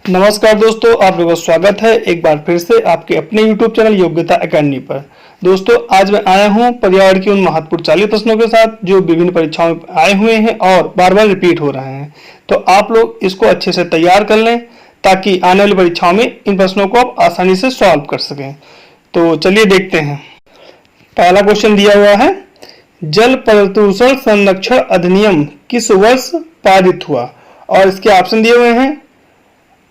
नमस्कार दोस्तों, आप लोगों का स्वागत है एक बार फिर से आपके अपने YouTube चैनल योग्यता एकेडमी पर। दोस्तों, आज मैं आया हूं पर्यावरण की उन महत्वपूर्ण 40 प्रश्नों के साथ जो विभिन्न परीक्षाओं में आए हुए हैं और बार बार रिपीट हो रहे हैं। तो आप लोग इसको अच्छे से तैयार कर लें ताकि आने वाली परीक्षाओं में इन प्रश्नों को आप आसानी से सॉल्व कर सकें। तो चलिए देखते हैं। पहला क्वेश्चन दिया हुआ है, जल प्रदूषण संरक्षण अधिनियम किस वर्ष पारित हुआ? और इसके ऑप्शन दिए हुए हैं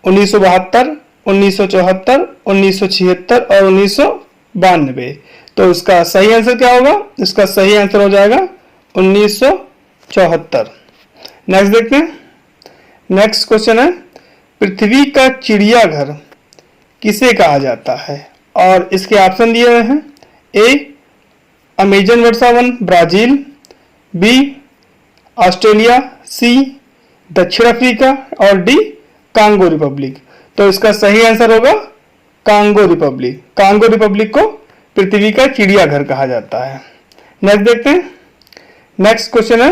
1972, 1974, 1976 और 1992। तो इसका सही आंसर क्या होगा? इसका सही आंसर हो जाएगा 1974। नेक्स्ट देखते हैं। नेक्स्ट क्वेश्चन है, पृथ्वी का चिड़ियाघर किसे कहा जाता है? और इसके ऑप्शन दिए हुए हैं, ए अमेजन वर्षा वन ब्राजील, बी ऑस्ट्रेलिया, सी दक्षिण अफ्रीका और डी कांगो रिपब्लिक। तो इसका सही आंसर होगा कांगो रिपब्लिक। कांगो रिपब्लिक को पृथ्वी का चिड़ियाघर कहा जाता है। नेक्स्ट देखते हैं। नेक्स्ट क्वेश्चन है,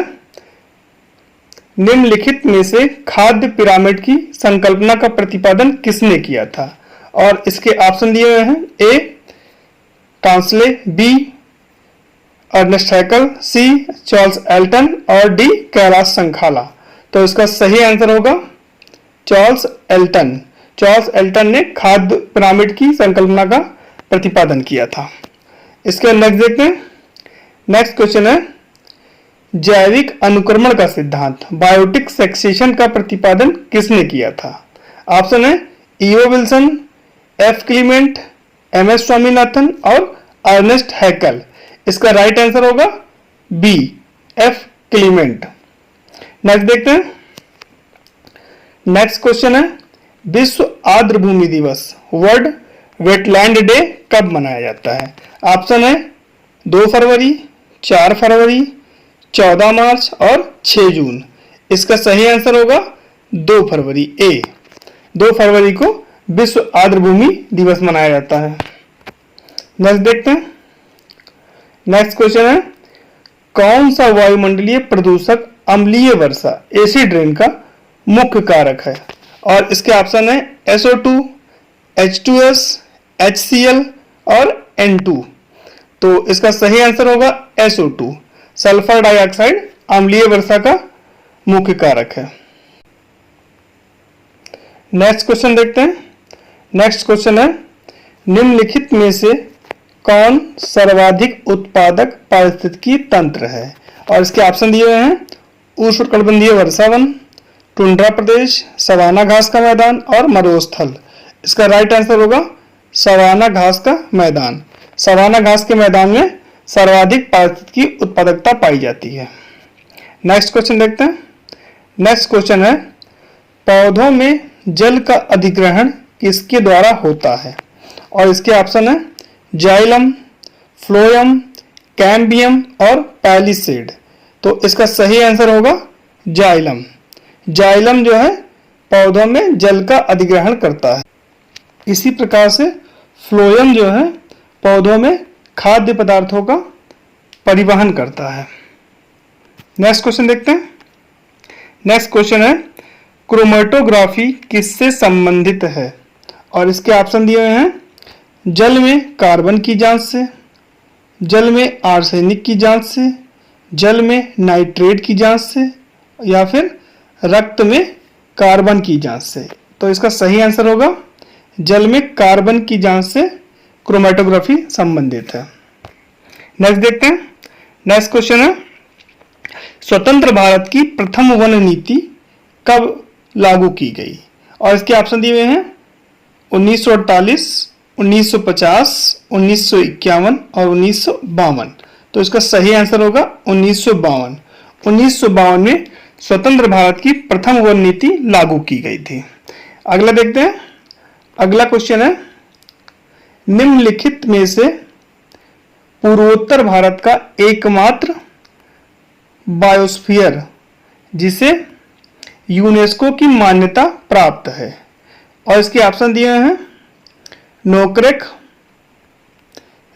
निम्नलिखित में से खाद्य पिरामिड की संकल्पना का प्रतिपादन किसने किया था? और इसके ऑप्शन दिए हुए हैं, A Tansley, B Ernest Haeckel, C Charles Elton और डी कैलाश संखाला। तो इसका सही आंसर होगा चार्ल्स एल्टन। चार्ल्स एल्टन ने खाद्य पिरामिड की संकल्पना का प्रतिपादन किया था। इसके नेक्स्ट देखते हैं। नेक्स्ट क्वेश्चन है, जैविक अनुक्रमण का सिद्धांत बायोटिक सक्सेशन का प्रतिपादन किसने किया था? ऑप्शन है E O Wilson, F Clement, M S Swaminathan और अर्नेस्ट हैकल। इसका राइट आंसर होगा बी एफ क्लीमेंट। नेक्स्ट देखते हैं। नेक्स्ट क्वेश्चन है, विश्व आर्द्र भूमि दिवस वर्ल्ड वेटलैंड डे कब मनाया जाता है? ऑप्शन है 2 फरवरी, 4 फरवरी, 14 मार्च और 6 जून। इसका सही आंसर होगा 2 फरवरी, ए 2 फरवरी को विश्व आर्द्र भूमि दिवस मनाया जाता है। नेक्स्ट देखते हैं। नेक्स्ट क्वेश्चन है, कौन सा वायुमंडलीय प्रदूषक अम्लीय वर्षा एसिड रेन का मुख्य कारक है? और इसके ऑप्शन है SO2, H2S, HCl और N2। तो इसका सही आंसर होगा SO2, सल्फर डाइऑक्साइड अम्लीय वर्षा का मुख्य कारक है। नेक्स्ट क्वेश्चन देखते हैं। नेक्स्ट क्वेश्चन है, निम्नलिखित में से कौन सर्वाधिक उत्पादक पारिस्थितिकी तंत्र है? और इसके ऑप्शन दिए हुए हैं उष्णकटिबंधीय वर्षा वन, टुंड्रा प्रदेश, सवाना घास का मैदान और मरुस्थल। इसका राइट आंसर होगा सवाना घास का मैदान। सवाना घास के मैदान में सर्वाधिक पारिस्थितिकी उत्पादकता पाई जाती है। नेक्स्ट क्वेश्चन देखते हैं। नेक्स्ट क्वेश्चन है, पौधों में जल का अधिग्रहण किसके द्वारा होता है? और इसके ऑप्शन है जाइलम, फ्लोएम, कैम्बियम और पैलिसेड। तो इसका सही आंसर होगा जाइलम। जाइलम जो है पौधों में जल का अधिग्रहण करता है। इसी प्रकार से फ्लोएम जो है पौधों में खाद्य पदार्थों का परिवहन करता है। नेक्स्ट क्वेश्चन देखते हैं। नेक्स्ट क्वेश्चन है, क्रोमेटोग्राफी किससे संबंधित है? और इसके ऑप्शन दिए हुए हैं, जल में कार्बन की जांच से, जल में आर्सेनिक की जांच से, जल में नाइट्रेट की जांच से या फिर रक्त में कार्बन की जांच से। तो इसका सही आंसर होगा जल में कार्बन की जांच से क्रोमेटोग्राफी संबंधित है। नेक्स्ट देखते हैं। नेक्स्ट क्वेश्चन है, स्वतंत्र भारत की प्रथम वन नीति कब लागू की गई? और इसके ऑप्शन दिए हुए हैं 1948, 1950, 1951 और 1952। तो इसका सही आंसर होगा 1952। 1952 में स्वतंत्र भारत की प्रथम वन नीति लागू की गई थी। अगला देखते हैं। अगला क्वेश्चन है, निम्नलिखित में से पूर्वोत्तर भारत का एकमात्र बायोस्फीयर जिसे यूनेस्को की मान्यता प्राप्त है? और इसके ऑप्शन दिए हैं नोकरेक,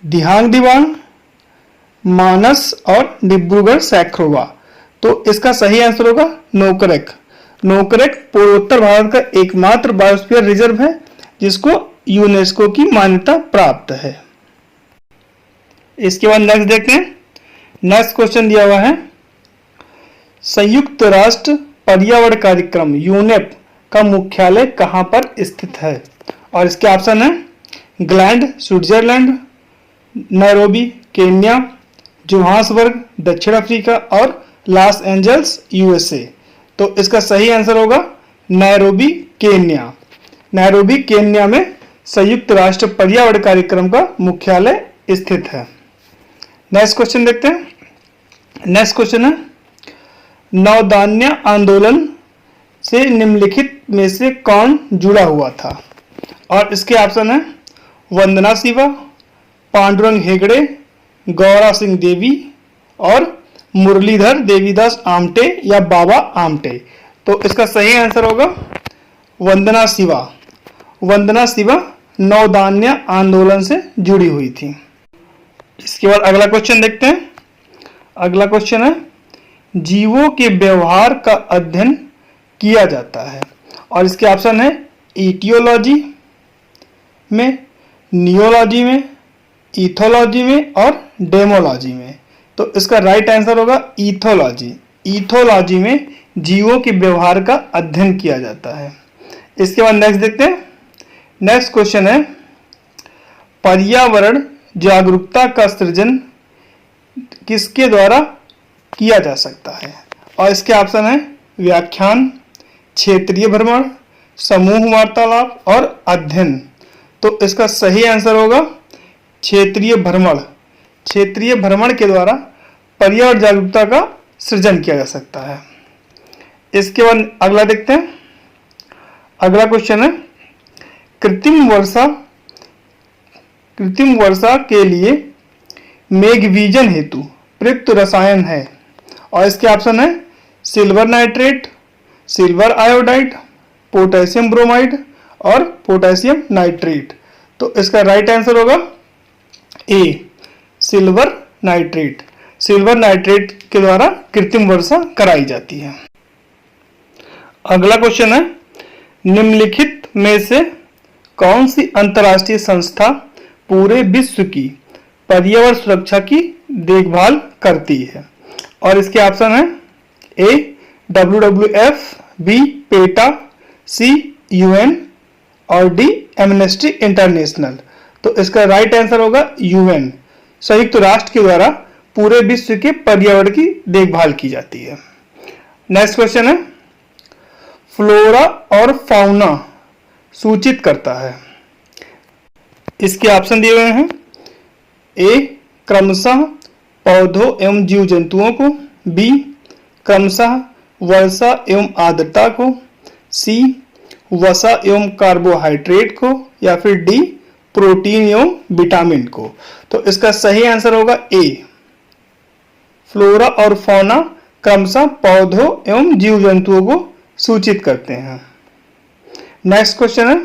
दिहांग दिबांग, मानस और डिब्रूगढ़ सैक्रोवा। तो इसका सही आंसर होगा नोकरेक। नोकरेक पूर्वोत्तर भारत का एकमात्र बायोस्फीयर रिजर्व है जिसको यूनेस्को की मान्यता प्राप्त है। इसके बाद नेक्स्ट देखते हैं। नेक्स्ट क्वेश्चन दिया हुआ है, संयुक्त राष्ट्र पर्यावरण कार्यक्रम यूनेप का मुख्यालय कहां पर स्थित है? और इसके ऑप्शन है gland Switzerland, Nairobi Kenya, Johannesburg दक्षिण अफ्रीका और लॉस एंजल्स यूएसए। तो इसका सही आंसर होगा नैरोबी केन्या। नैरोबी केन्या में संयुक्त राष्ट्र पर्यावरण कार्यक्रम का मुख्यालय स्थित है। नेक्स्ट क्वेश्चन देखते हैं। नेक्स्ट क्वेश्चन है, नवदान्य आंदोलन से निम्नलिखित में से कौन जुड़ा हुआ था? और इसके ऑप्शन है वंदना शिवा, पांडुरंग हेगड़े, गौरा सिंह देवी और मुरलीधर देवीदास आमटे या बाबा आमटे। तो इसका सही आंसर होगा वंदना शिवा। वंदना शिवा नवदान्य आंदोलन से जुड़ी हुई थी। इसके बाद अगला क्वेश्चन देखते हैं। अगला क्वेश्चन है, जीवों के व्यवहार का अध्ययन किया जाता है। और इसके ऑप्शन है इटियोलॉजी में, नियोलॉजी में, इथोलॉजी में और डेमोलॉजी में। तो इसका राइट आंसर होगा इथोलॉजी। इथोलॉजी में जीवों के व्यवहार का अध्ययन किया जाता है। इसके बाद नेक्स्ट देखते हैं। नेक्स्ट क्वेश्चन है, पर्यावरण जागरूकता का सृजन किसके द्वारा किया जा सकता है? और इसके ऑप्शन है व्याख्यान, क्षेत्रीय भ्रमण, समूह वार्तालाप और अध्ययन। तो इसका सही आंसर होगा क्षेत्रीय भ्रमण। क्षेत्रीय भ्रमण के द्वारा पर्यावरण जागरूकता का सृजन किया जा सकता है। इसके बाद अगला देखते हैं। अगला क्वेश्चन है, कृत्रिम वर्षा के लिए मेघवीजन हेतु प्रयुक्त रसायन है। और इसके ऑप्शन है silver nitrate, silver iodide, potassium bromide और पोटेशियम नाइट्रेट। तो इसका राइट आंसर होगा ए सिल्वर नाइट्रेट। सिल्वर नाइट्रेट के द्वारा कृत्रिम वर्षा कराई जाती है। अगला क्वेश्चन है, निम्नलिखित में से कौन सी अंतर्राष्ट्रीय संस्था पूरे विश्व की पर्यावरण सुरक्षा की देखभाल करती है? और इसके ऑप्शन है ए WWF, बी पेटा, सी UN और डी एमनेस्टी इंटरनेशनल। तो इसका राइट आंसर होगा UN। संयुक्त राष्ट्र के द्वारा पूरे विश्व के पर्यावरण की देखभाल की जाती है। नेक्स्ट क्वेश्चन है, फ्लोरा और फाउना सूचित करता है। इसके ऑप्शन दिए हुए हैं ए क्रमशः पौधों एवं जीव जंतुओं को, बी क्रमशः वर्षा एवं आर्द्रता को, सी वसा एवं कार्बोहाइड्रेट को या फिर डी प्रोटीन एवं विटामिन को। तो इसका सही आंसर होगा ए फ्लोरा और फौना क्रमशः पौधों एवं जीव जंतुओं को सूचित करते हैं। नेक्स्ट क्वेश्चन है,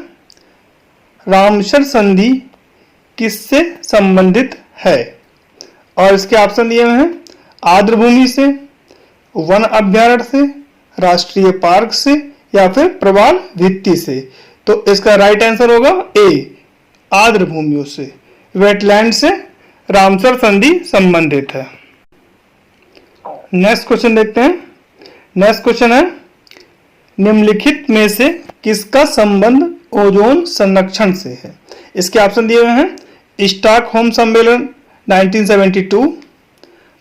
रामसर संधि किससे संबंधित है? और इसके ऑप्शन दिए हुए हैं आर्द्रभूमि से, वन अभ्यारण्य से, राष्ट्रीय पार्क से या फिर प्रवाल भित्ति से। तो इसका राइट आंसर होगा ए आर्द्रभूमियों से, वेटलैंड से रामसर संधि संबंधित है। नेक्स्ट क्वेश्चन देखते हैं। नेक्स्ट क्वेश्चन है, निम्नलिखित में से किसका संबंध ओजोन संरक्षण से है? इसके ऑप्शन दिए हुए हैं स्टॉकहोम सम्मेलन 1972,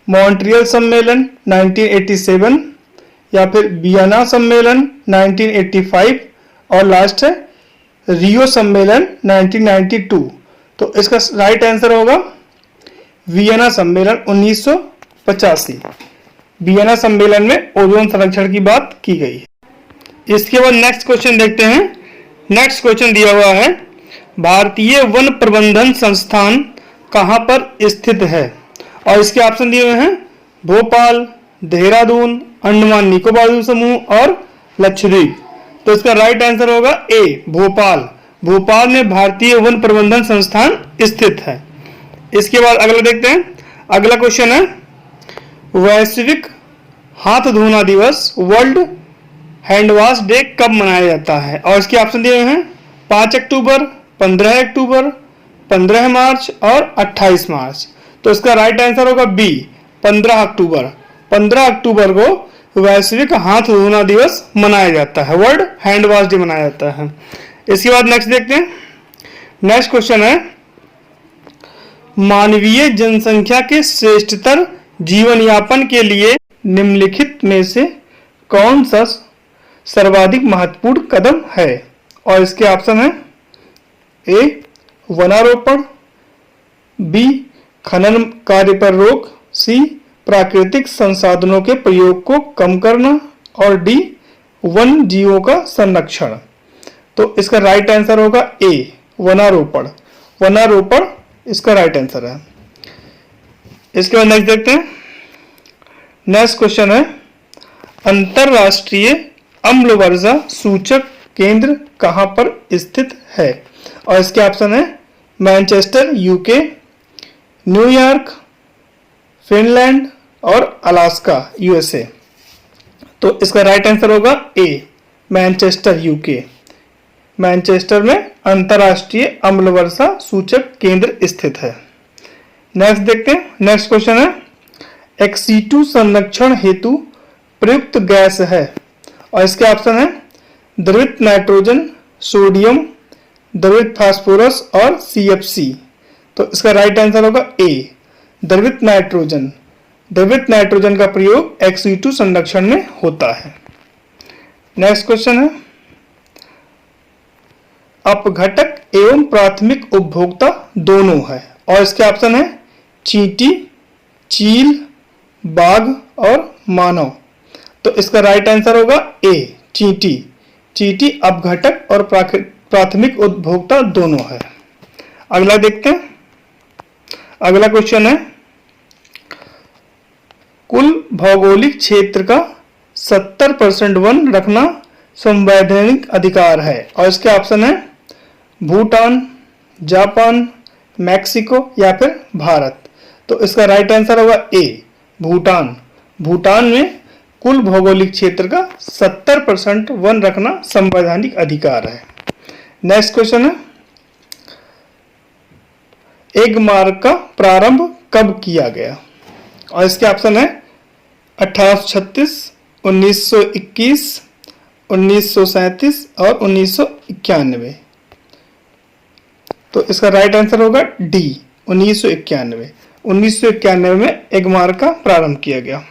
मॉन्ट्रियल सम्मेलन 1987 या फिर वियना सम्मेलन 1985 और लास्ट है रियो सम्मेलन 1992। तो इसका राइट आंसर होगा वियना सम्मेलन 1985। वियना सम्मेलन में ओजोन संरक्षण की बात की गई है। इसके बाद नेक्स्ट क्वेश्चन देखते हैं। नेक्स्ट क्वेश्चन दिया हुआ है, भारतीय वन प्रबंधन संस्थान कहां पर स्थित है? और इसके ऑप्शन दिए हुए हैं भोपाल, देहरादून, अंडमान निकोबार द्वीप समूह और लक्षद्वीप। तो इसका राइट आंसर होगा ए भोपाल। भोपाल में भारतीय वन प्रबंधन संस्थान स्थित है। इसके बाद अगला देखते हैं। अगला क्वेश्चन है, वैश्विक हाथ धोना दिवस वर्ल्ड हैंड वॉश डे कब मनाया जाता है? और इसके ऑप्शन दिए हुए हैं 5 अक्टूबर, 15 अक्टूबर, 15 मार्च और 28 मार्च। तो इसका राइट आंसर होगा बी, 15 अक्टूबर। 15 अक्टूबर को वैश्विक हाथ धोना दिवस मनाया जाता है, वर्ल्ड हैंड वॉश डे मनाया जाता है। इसके बाद नेक्स्ट देखते हैं। नेक्स्ट क्वेश्चन है, मानवीय जनसंख्या के श्रेष्ठतर जीवन यापन के लिए निम्नलिखित में से कौन सा सर्वाधिक महत्वपूर्ण कदम है? और इसके ऑप्शन है ए वनारोपण, बी खनन कार्य पर रोक, सी प्राकृतिक संसाधनों के प्रयोग को कम करना और डी वन जीवों का संरक्षण। तो इसका राइट आंसर होगा ए वनारोपण। वनारोपण इसका राइट आंसर है। इसके बाद नेक्स्ट देखते हैं। नेक्स्ट क्वेश्चन है, अंतरराष्ट्रीय अम्ल वर्जा सूचक केंद्र कहां पर स्थित है? और इसके ऑप्शन है मैनचेस्टर यूके, न्यूयॉर्क फिनलैंड और अलास्का यूएसए। तो इसका राइट आंसर होगा ए मैनचेस्टर यूके। मैनचेस्टर में अंतरराष्ट्रीय अम्ल वर्षा सूचक केंद्र स्थित है। नेक्स्ट देखते हैं। नेक्स्ट क्वेश्चन है, एक्सीटू संरक्षण हेतु प्रयुक्त गैस है? और इसके ऑप्शन है द्रवित नाइट्रोजन, सोडियम, द्रवित फास्फोरस और सीएफसी। तो इसका राइट आंसर होगा ए द्रवित नाइट्रोजन। द्रवित नाइट्रोजन का प्रयोग एक्सीटू संरक्षण में होता है। नेक्स्ट क्वेश्चन है, अपघटक एवं प्राथमिक उपभोक्ता दोनों है। और इसके ऑप्शन है चींटी, चील, बाघ और मानव। तो इसका राइट आंसर होगा ए चींटी। चींटी अपघटक और प्राथमिक उपभोक्ता दोनों है। अगला देखते हैं। अगला क्वेश्चन है, कुल भौगोलिक क्षेत्र का 70% वन रखना संवैधानिक अधिकार है। और इसके ऑप्शन है भूटान, जापान, मैक्सिको या फिर भारत। तो इसका राइट आंसर होगा ए भूटान। भूटान में कुल भौगोलिक क्षेत्र का 70% वन रखना संवैधानिक अधिकार है। नेक्स्ट क्वेश्चन है, एग मार्क का प्रारंभ कब किया गया? और इसके ऑप्शन है 1836, 1921, 1937 और 1991। तो इसका राइट आंसर होगा डी 1991। 1991 में एग मार्क का प्रारंभ किया गया।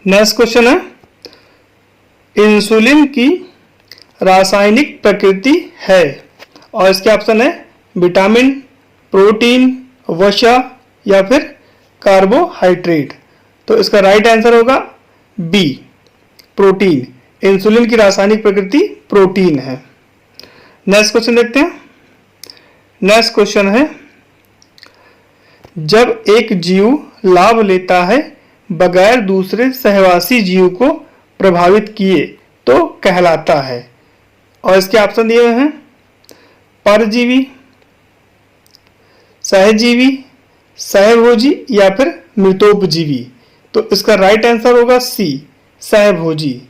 नेक्स्ट क्वेश्चन है, इंसुलिन की रासायनिक प्रकृति है? और इसके ऑप्शन है विटामिन, प्रोटीन, वसा या फिर कार्बोहाइड्रेट। तो इसका राइट आंसर होगा बी प्रोटीन। इंसुलिन की रासायनिक प्रकृति प्रोटीन है। नेक्स्ट क्वेश्चन देखते हैं। नेक्स्ट क्वेश्चन है, जब एक जीव लाभ लेता है बगैर दूसरे सहवासी जीव को प्रभावित किए तो कहलाता है। और इसके ऑप्शन दिए हुए हैं परजीवी, सहजीवी, सहभोजी या फिर मृतोपजीवी। तो इसका राइट आंसर होगा सी सहभोजी।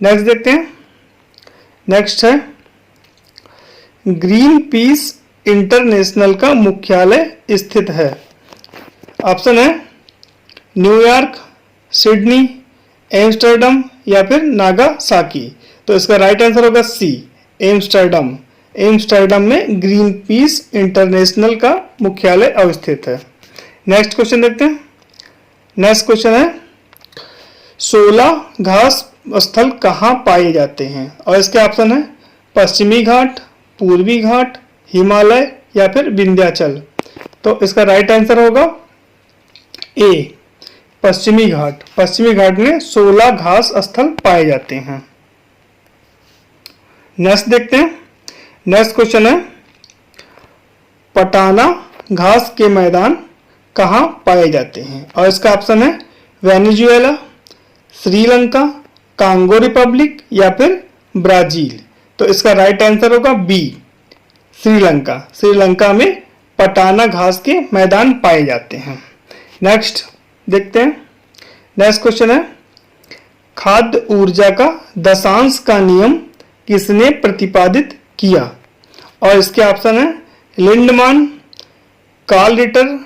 नेक्स्ट देखते हैं। नेक्स्ट है, ग्रीन पीस इंटरनेशनल का मुख्यालय स्थित है? ऑप्शन है न्यूयॉर्क, सिडनी, एम्स्टर्डम या फिर नागासाकी। तो इसका राइट आंसर होगा सी एम्स्टर्डम। एम्स्टर्डम में ग्रीन पीस इंटरनेशनल का मुख्यालय अवस्थित है। नेक्स्ट क्वेश्चन देखते हैं। नेक्स्ट क्वेश्चन है, 16 घास स्थल कहाँ पाए जाते हैं? और इसके ऑप्शन है पश्चिमी घाट, पूर्वी घाट, हिमालय या फिर विंध्याचल। तो इसका राइट आंसर होगा ए पश्चिमी घाट। पश्चिमी घाट में 16 घास स्थल पाए जाते हैं। नेक्स्ट देखते हैं। नेक्स्ट क्वेश्चन है, पटाना घास के मैदान कहाँ पाए जाते हैं? और इसका ऑप्शन है वेनेजुएला, श्रीलंका, कांगो रिपब्लिक या फिर ब्राजील। तो इसका राइट आंसर होगा बी श्रीलंका। श्रीलंका में पटाना घास के मैदान पाए जाते हैं। नेक्स्ट देखते हैं। नेक्स्ट क्वेश्चन है, खाद्य ऊर्जा का दशांश का नियम किसने प्रतिपादित किया? और इसके ऑप्शन है Lindeman, Carl Ritter,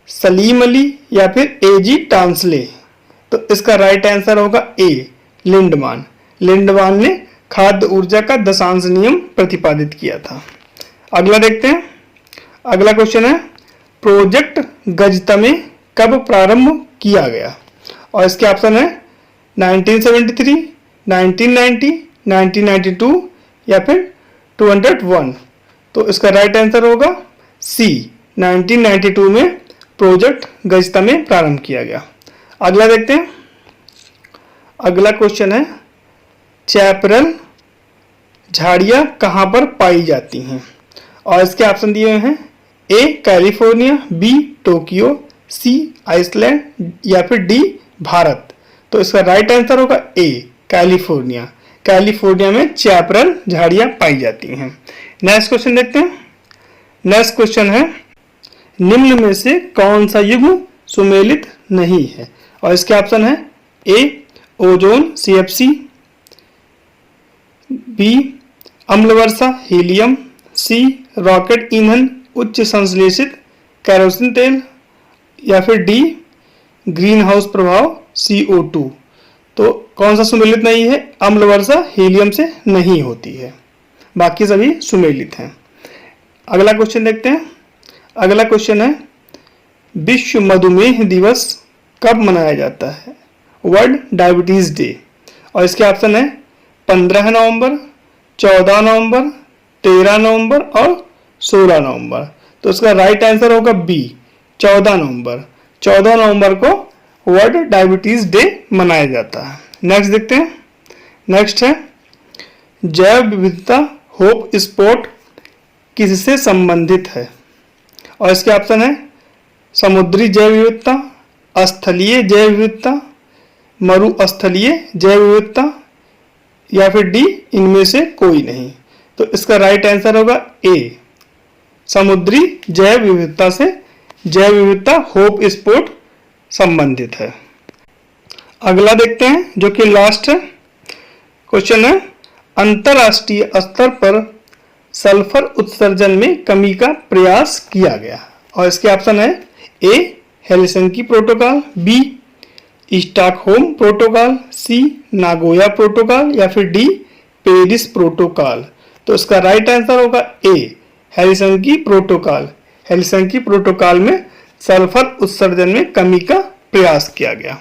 Salim Ali या फिर एजी टांसले। तो इसका राइट आंसर होगा ए, लिंडमान। लिंडमान ने खाद्य ऊर्जा का दशांश नियम प्रतिपादित किया था। अगला देखते हैं। अगला क्वेश्चन है प्रोजेक्ट गजतमे कब प्रारंभ किया गया? और इसके ऑप्शन है 1973, 1990, 1992 या फिर 201। तो इसका राइट आंसर होगा सी, 1992 में प्रोजेक्ट गजतमे प्रारंभ किया गया। अगला देखते हैं। अगला क्वेश्चन है चैपरल झाड़ियाँ कहाँ पर पाई जाती हैं? और इसके ऑप्शन दिए हुए हैं ए कैलिफोर्निया, बी टोक्यो, सी आइसलैंड या फिर डी भारत। तो इसका राइट आंसर होगा ए, कैलिफोर्निया। कैलिफोर्निया में चैपरल झाड़ियाँ पाई जाती हैं। नेक्स्ट क्वेश्चन देखते हैं। नेक्स्ट क्वेश्चन है निम्न में से कौन सा युग्म सुमेलित नहीं है? और इसके ऑप्शन है ए ओजोन CFC, बी अम्ल वर्षा हीलियम, सी रॉकेट ईंधन उच्च संश्लेषित कैरोसिन तेल या फिर डी ग्रीन हाउस प्रभाव CO2। तो कौन सा सुमेलित नहीं है? अम्ल वर्षा हीलियम से नहीं होती है, बाकी सभी सुमेलित हैं। अगला क्वेश्चन देखते हैं। अगला क्वेश्चन है विश्व मधुमेह दिवस कब मनाया जाता है? World diabetes day. और इसके ऑप्शन है 15 नवंबर, 14 नवंबर, 13 नवंबर और 16 नवंबर। तो इसका राइट आंसर होगा बी, 14 नवंबर। 14 नवंबर को वर्ल्ड डायबिटीज डे मनाया जाता है। नेक्स्ट देखते हैं। नेक्स्ट है जैव विविधता होप स्पोर्ट किससे संबंधित है? और इसके ऑप्शन है समुद्री जैव विविधता, स्थलीय जैव विविधता, मरुस्थलीय जैव विविधता या फिर डी इनमें से कोई नहीं। तो इसका राइट आंसर होगा ए, समुद्री जैव विविधता से जैव विविधता होप स्पोर्ट संबंधित है। अगला देखते हैं जो कि लास्ट क्वेश्चन है अंतरराष्ट्रीय स्तर पर सल्फर उत्सर्जन में कमी का प्रयास किया गया। और इसके ऑप्शन है A Helsinki protocol, B Stockholm protocol, C Nagoya protocol या फिर डी पेरिस प्रोटोकॉल। तो इसका राइट आंसर होगा ए हेलसिंकी प्रोटोकॉल। हेलसिंकी प्रोटोकॉल में सल्फर उत्सर्जन में कमी का प्रयास किया गया।